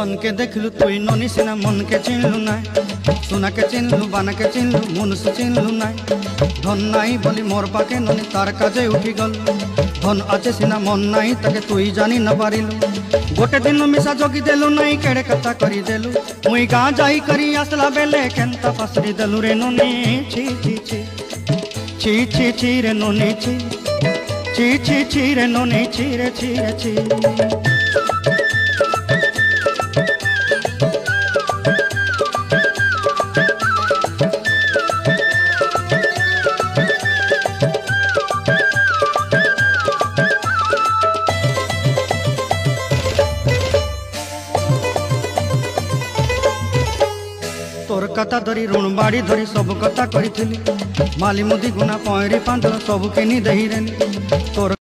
धन के देखलु तुई ननी सिना मन के चिन्हलु नाय सोना के चिन्हलु बाना के चिन्हलु मनुष्य चिन्हलु नाय धन नाई बोली मोर पाके ननी तार काजे उठी गल धन आचे सिना मन नाई ताके तुई जानी न पारिलु गोटे दिन मिसा जोगी देलु नाई केड़े कथा करी देलु मुई गाँ जाई करी आसला बेले केंता पासरी देलु रे ननी छी छी छी छी छी छी रे ननी छी छी छी छी रे ननी छी रे छी रे छी तोर कथा धरी ऋण बाड़ी धरी सब कथा करी माली मुदी गुना पहरी पांच सब किनी दही रेनी तोर